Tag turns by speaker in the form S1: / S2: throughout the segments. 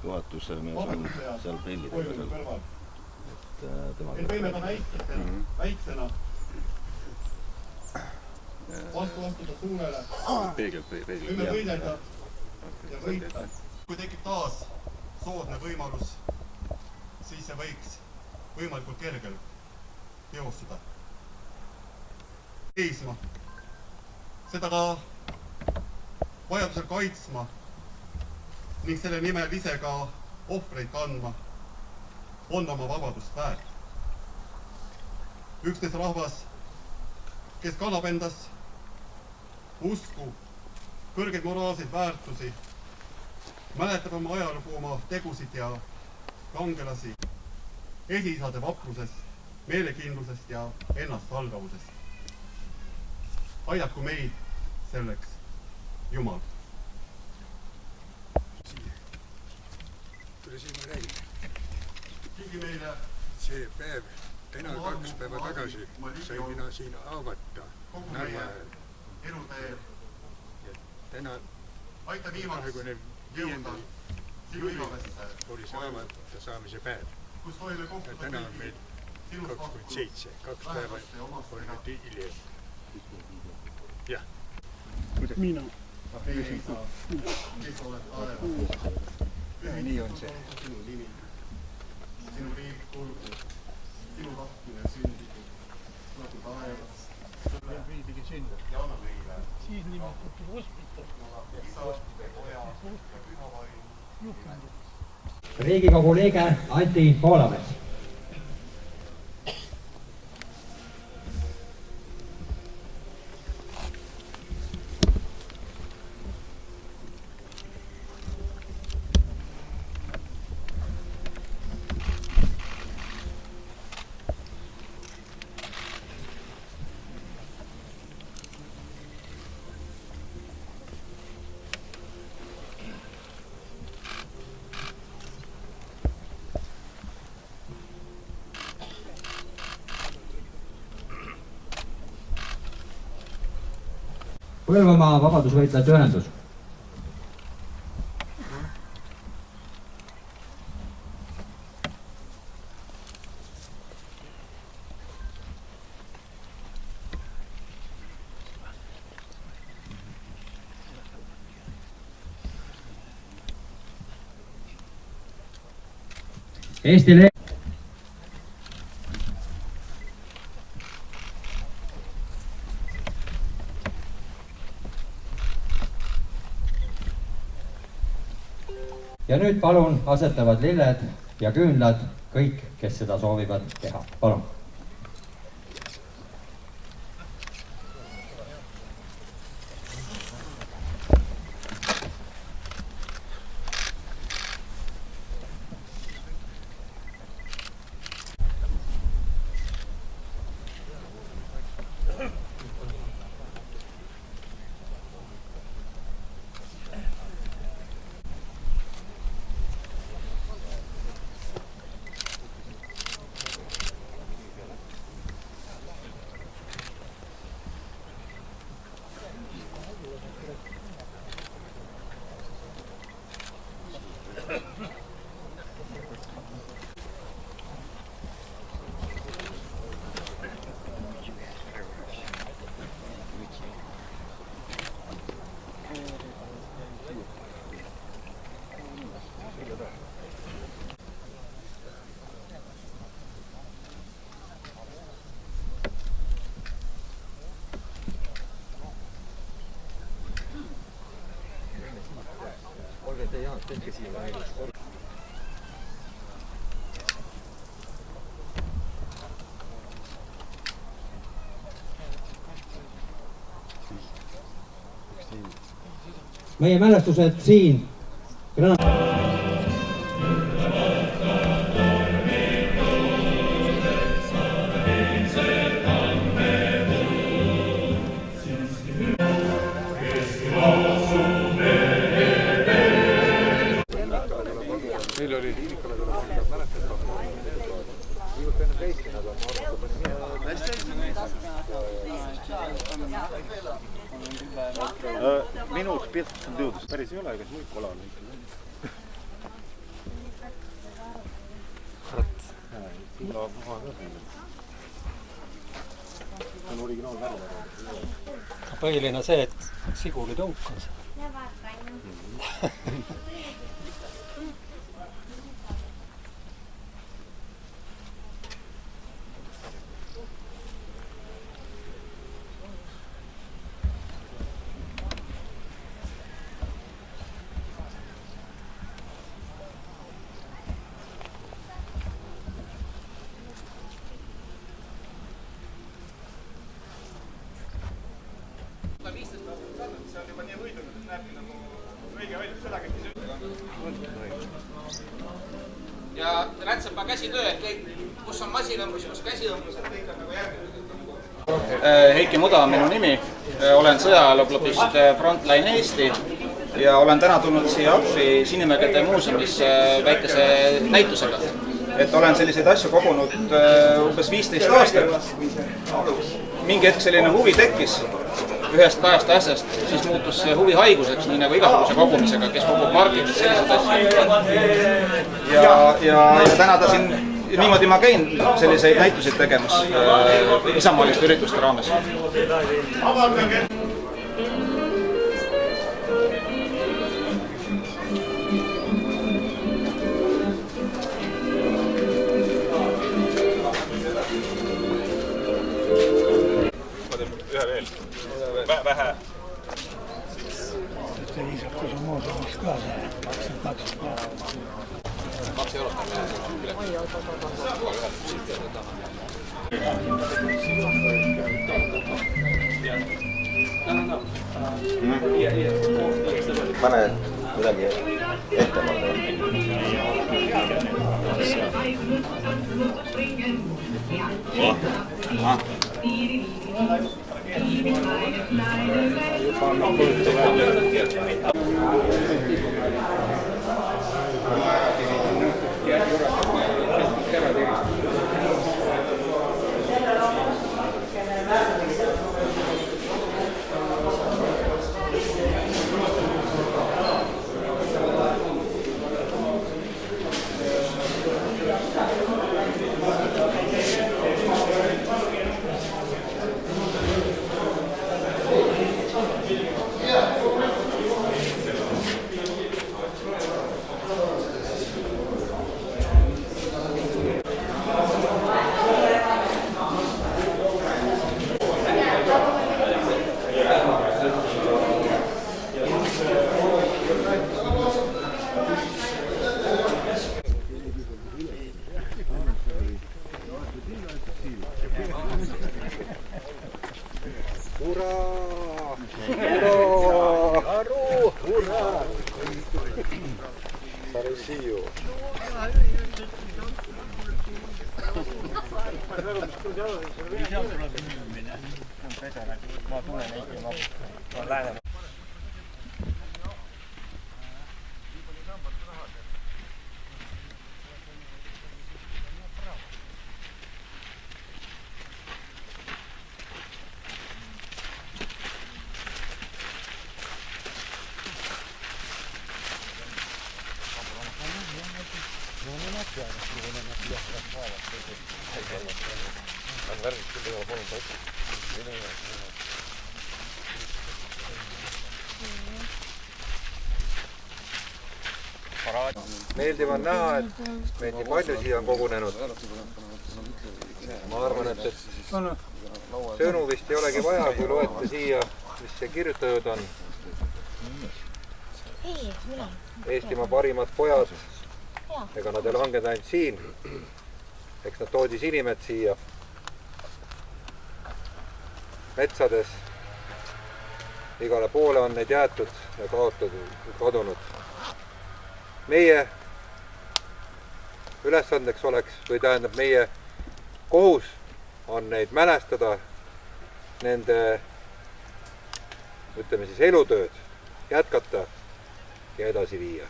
S1: juhatuse mees on seal prillidega seal.
S2: Et võime ka väiksena vastu astuda suurele. Võime võidelda ja võita. Kui tekib taas soodne võimalus, siis see võiks võimalikult kergelt teostuda. Seisma. Seda ka vajadusel kaitsma ning selle nimel ise ka ohvreid kandma on oma vabadust väärt. Üksnes rahvas, kes kannab endas usku, kõrgeid moraalseid väärtusi, mäletab oma ajalugu, oma tegusid ja kangelasi, esiisade vaprusest, meelekindlusest ja ennastvalgavusest. Aidaku meid selleks Jumal.
S3: Tule siin ma räägin.
S2: Kigi meile
S3: see päev, täna 2 päeva tagasi sain mina siin avata Narva
S2: eluteel.
S3: Täna 25. oli see avata saamise päev. Ja täna on meil 27, 2 päeva oli nüüd hiljem. Jah.
S4: Mina.
S3: Nii on see.
S2: Sinu riik kulgu, sinu tahtmine sündigu, nagu taevas.
S4: Viidigi sinna.
S2: Ja anna meile.
S4: Siis nimetati hospital.
S2: Isa, poja ja püha vaim.
S5: Riigikogu liige Anti Poolamets. Põlvamaa vabadusvõitlejate ühendus. Eesti Ja nüüd palun asetavad lilled ja küünlad kõik, kes seda soovivad teha. Palun. Tehke siia ainult. Meie mälestused siin.
S1: Minut piirtunud jõudus päris ei ole, ega muid kola on ikka.
S6: Põhiline see, et siguri tõuk on see.
S7: Ja rätsepa käsitöö, et kõik, kus on masinõmbus, kus käsiõmbus, et kõik on nagu järginud. Heiki Muda on minu nimi, olen sõjaajaloklubist Frontline Eesti ja olen täna tulnud siia appi Sinimägede muuseumis väikese näitusega. Et olen selliseid asju kogunud umbes 15 aastat. Mingi hetk selline huvi tekkis ühest kahest asjast, siis muutus see huvi haiguseks, nii nagu igasuguse kogumisega, kes kogub markides sellised asju. Ja täna ta siin, niimoodi ma käin selliseid näituseid tegemas isamaaliste ürituste raames.
S8: Ühe veel. Vähe.
S4: See viisab, kui su muuseumis ka see
S7: 2 eurot on
S1: Pane midagi ette mõelda.
S9: Meeldiv on näha, et meid nii palju siia on kogunenud. Ma arvan, et sõnu vist ei olegi vaja, kui loete siia, mis see kirjutatud on. Eestimaa parimad pojad, ega nad ei langenud ainult siin. Eks nad toodi Sinimäed siia metsades. Igale poole on neid jäetud ja kadunud. Meie ülesandeks oleks, või tähendab meie kohus on neid mälestada, nende, ütleme siis elutööd jätkata ja edasi viia.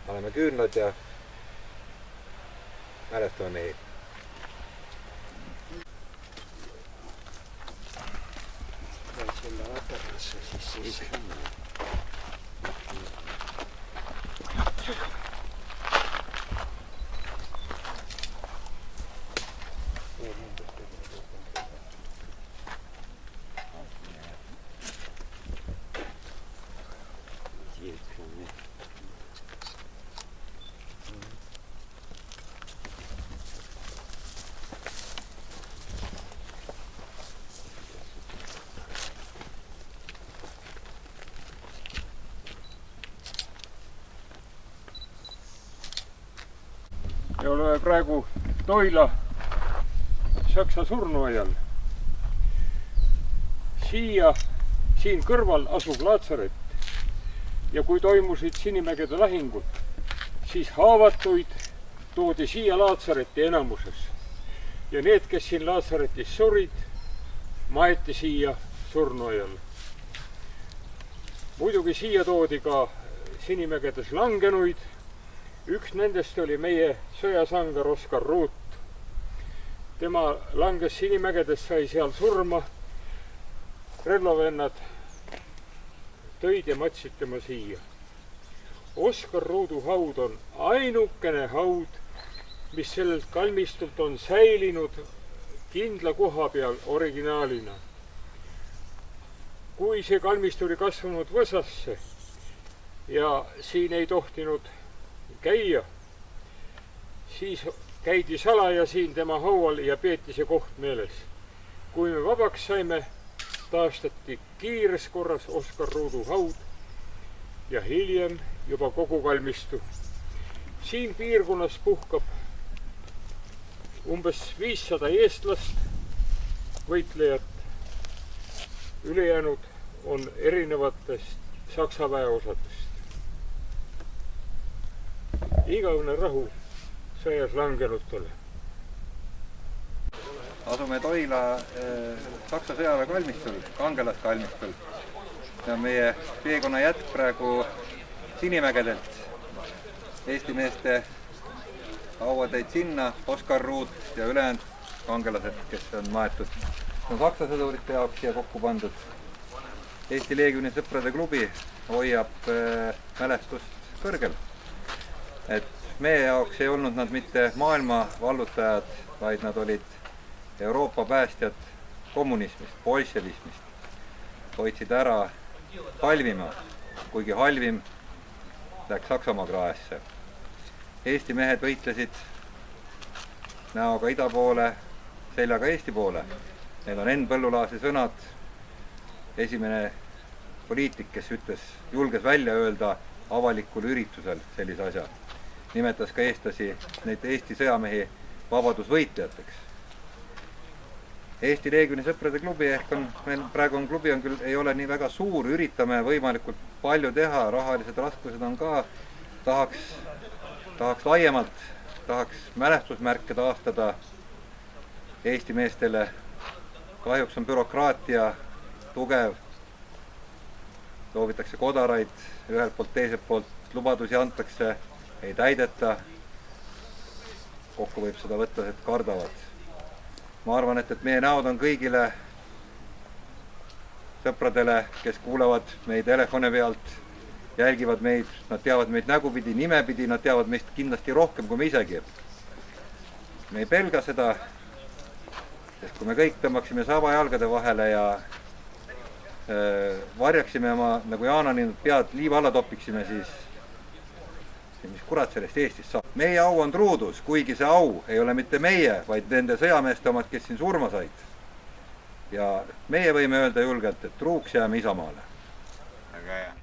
S9: Oleme küünlad ja mälestame mehi.
S3: selle materasse, siis
S2: ja oleme praegu Toila Saksa surnuaial. Siin kõrval asub laatsaret ja kui toimusid Sinimägede lahingud, siis haavatuid toodi siia laatsareti enamuses. Ja need, kes siin laatsaretis surid, maeti siia surnuaial. Muidugi siia toodi ka Sinimägedes langenuid. Üks nendest oli meie sõjasangar Oskar Ruut. Tema langes Sinimägedes, sai seal surma. Relvavennad tõid ja matsid tema siia. Oskar Ruudu haud on ainukene haud, mis sellelt kalmistult on säilinud kindla koha peal originaalina. Kui see kalmist oli kasvanud Võsasse ja siin ei tohtinud käia, siis käidi salaja siin tema haual ja peeti see koht meeles. Kui me vabaks saime, taastati kiires korras Oskar Ruudu haud ja hiljem juba kogu kalmistu. Siin piirkonnas puhkab umbes 500 eestlast, võitlejat. Ülejäänud on erinevatest Saksa väeosadest. Igavene rahu sõjas langenutele.
S9: Asume Toila Saksa sõjaväe kalmistul, kangelaskalmistul. See on meie piirkonna jätk praegu Sinimägedelt. Eesti meeste hauad jäid sinna, Oskar Ruut ja ülejäänud kangelased, kes on maetud. No Saksa sõdurite jaoks siia kokku pandud. Eesti Leegioni sõprade klubi hoiab mälestust kõrgel. Et meie jaoks ei olnud nad mitte maailma vallutajad, vaid nad olid Euroopa päästjad kommunismist, bolševismist. Hoidsid ära halvima, kuigi halvim läks Saksamaa kraesse. Eesti mehed võitlesid näoga ida poole, seljaga Eesti poole. Need on Enn Põllulaasi sõnad, esimene poliitik, kes julges välja öelda avalikul üritusel sellise asja. Nimetas ka eestlasi, neid Eesti sõjamehi vabadusvõitlejateks. Eesti Leegioni sõprade klubi ehk on, meil praegu on klubi, küll ei ole nii väga suur, üritame võimalikult palju teha, rahalised raskused on ka, tahaks laiemalt, tahaks mälestusmärke taastada Eesti meestele. Kahjuks on bürokraatia tugev, soovitakse kodaraid, ühelt poolt, teiselt poolt lubadusi antakse, ei täideta. Kokku võib seda võtta, et kardavad. Ma arvan, et meie näod on kõigile sõpradele, kes kuulevad meid telefoni pealt, jälgivad meid, nad teavad meid nägupidi, nimepidi, nad teavad meist kindlasti rohkem kui me isegi. Me ei pelga seda, sest kui me kõik tõmbaksime saba jalgade vahele ja varjaksime oma, nagu Jaanani pead liiva alla topiksime, siis mis kurat sellest Eestist saab. Meie au on truudus, kuigi see au ei ole mitte meie, vaid nende sõjameeste omad, kes siin surma said. Ja meie võime öelda julgelt, et truuks jääme Isamaale.
S1: Väga hea.